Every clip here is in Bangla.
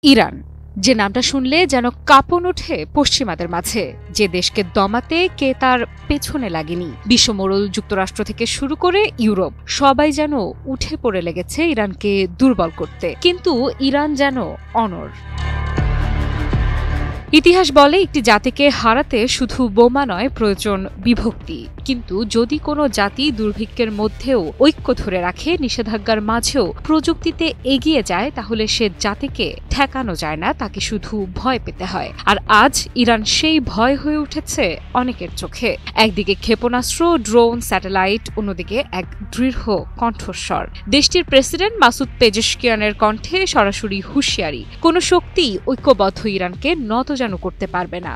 ইরান, যে নামটা শুনলে যেন কাঁপন ওঠে পশ্চিমাদের মাঝে, যে দেশকে দমাতে কে তার পেছনে লাগেনি। বিশ্বমোড়ল যুক্তরাষ্ট্র থেকে শুরু করে ইউরোপ সবাই যেন উঠে পড়ে লেগেছে ইরানকে দুর্বল করতে, কিন্তু ইরান যেন অনড়। ইতিহাস বলে একটি জাতিকে হারাতে শুধু বোমা নয়, প্রয়োজন বিভক্তি। কিন্তু যদি কোনো জাতি দুর্ভিক্ষের মধ্যেও ঐক্য ধরে রাখে, নিষেধাজ্ঞার মাঝেও প্রযুক্তিতে এগিয়ে যায়, তাহলে সে জাতিকে ঠেকানো যায় না, তাকে শুধু ভয় পেতে হয়। আর আজ ইরান সেই ভয় হয়ে উঠেছে অনেকের চোখে। একদিকে ক্ষেপণাস্ত্র, ড্রোন, স্যাটেলাইট, অন্যদিকে এক দৃঢ় কণ্ঠস্বর। দেশটির প্রেসিডেন্ট মাসুদ পেজেশকিয়ানের কণ্ঠে সরাসরি হুঁশিয়ারি, কোনো শক্তিই ঐক্যবদ্ধ ইরানকে নত যেন করতে পারবে না।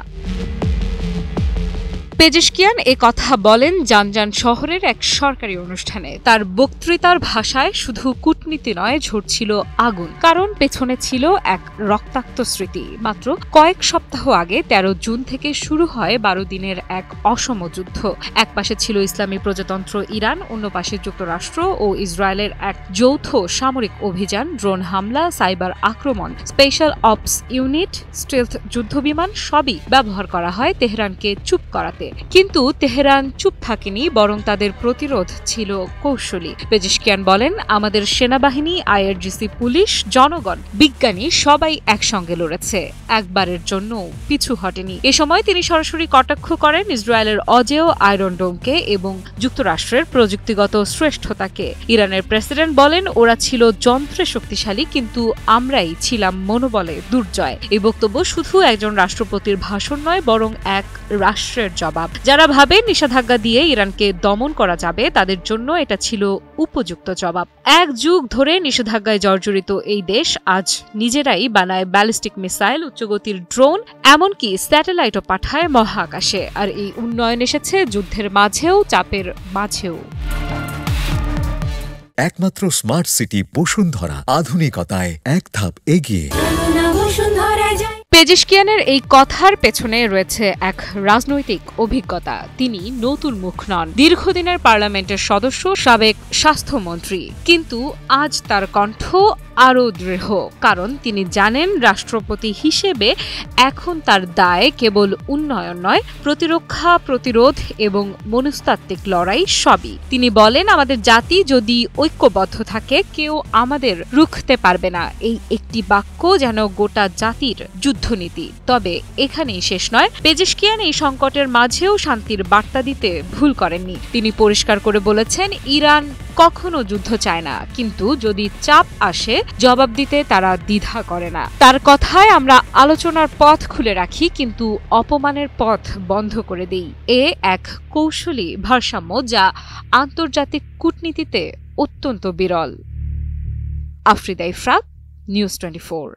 পেজেশকিয়ান এ কথা বলেন জানজান শহরের এক সরকারি অনুষ্ঠানে। তার বক্তৃতার ভাষায় শুধু কূটনীতি নয়, ঝরছিল আগুন, কারণ পেছনে ছিল এক রক্তাক্ত স্মৃতি। মাত্র কয়েক সপ্তাহ আগে ১৩ জুন থেকে শুরু হয় ১২ দিনের এক অসম যুদ্ধ। এক পাশে ছিল ইসলামী প্রজাতন্ত্র ইরান, অন্য পাশে যুক্তরাষ্ট্র ও ইসরায়েলের এক যৌথ সামরিক অভিযান, ড্রোন হামলা, সাইবার আক্রমণ, স্পেশাল অপস ইউনিট, স্টেলথ যুদ্ধবিমান সবই ব্যবহার করা হয় তেহরানকে চুপ করাতে। কিন্তু তেহরান চুপ থাকেনি, বরং তাদের প্রতিরোধ ছিল কৌশলী। পেজেশকিয়ান বলেন, আমাদের সেনাবাহিনী, আইআরজিসি, পুলিশ, জনগণ, বিজ্ঞানী সবাই একসঙ্গে লড়েছে, একবারের জন্য পিছু হটেনি। এ সময় তিনি সরাসরি কটাক্ষ করেন ইসরায়েলের অজেয় আয়রন ডোমকে এবং যুক্তরাষ্ট্রের প্রযুক্তিগত শ্রেষ্ঠতাকে। ইরানের প্রেসিডেন্ট বলেন, ওরা ছিল যন্ত্রে শক্তিশালী, কিন্তু আমরাই ছিলাম মনোবলে দুর্জয়। এই বক্তব্য শুধু একজন রাষ্ট্রপতির ভাষণ নয়, বরং এক রাষ্ট্রের জবাব। যারা ভাবে নিষেধাজ্ঞা দিয়ে ইরানকে দমন করা যাবে, তাদের জন্য এটা ছিল উপযুক্ত জবাব। এক যুগ ধরে নিষেধাজ্ঞায় জর্জরিত এই দেশ আজ নিজেরাই বানায় ব্যালিস্টিক মিসাইল, উচ্চগতির ড্রোন, এমনকি স্যাটেলাইটও পাঠায় মহাকাশে। আর এই উন্নয়ন এসেছে যুদ্ধের মাঝেও, চাপের মাঝেও। একমাত্র স্মার্ট সিটি বসুন্ধরা, আধুনিকতায় এক ধাপ এগিয়ে। পেজেশকিয়ানের এই কথার পেছনে রয়েছে এক রাজনৈতিক অভিজ্ঞতা। তিনি নতুন মুখ নন, দীর্ঘদিনের পার্লামেন্টের সদস্য, সাবেক স্বাস্থ্যমন্ত্রী। কিন্তু আজ তার কণ্ঠ আরও দৃঢ়, কারণ তিনি জানেন রাষ্ট্রপতি হিসেবে এখন তার দায় কেবল উন্নয়ন নয়, প্রতিরক্ষা, প্রতিরোধ এবং মনস্তাত্ত্বিক লড়াই সবই। তিনি বলেন, আমাদের জাতি যদি ঐক্যবদ্ধ থাকে, কেউ আমাদের রুখতে পারবে না। এই একটি বাক্য যেন গোটা জাতির যুদ্ধনীতি। তবে এখানেই শেষ নয়। পেজেশকিয়ান এই সংকটের মাঝেও শান্তির বার্তা দিতে ভুল করেননি। তিনি পরিষ্কার করে বলেছেন, ইরান কখনো যুদ্ধ চায় না, কিন্তু যদি চাপ আসে জবাব দিতে তারা দ্বিধা করে না। তার কথায়, আমরা আলোচনার পথ খুলে রাখি, কিন্তু অপমানের পথ বন্ধ করে দেই। এ এক কৌশলী ভারসাম্য যা আন্তর্জাতিক কূটনীতিতে অত্যন্ত বিরল। আফ্রিদা ইফরাত, নিউজ 24।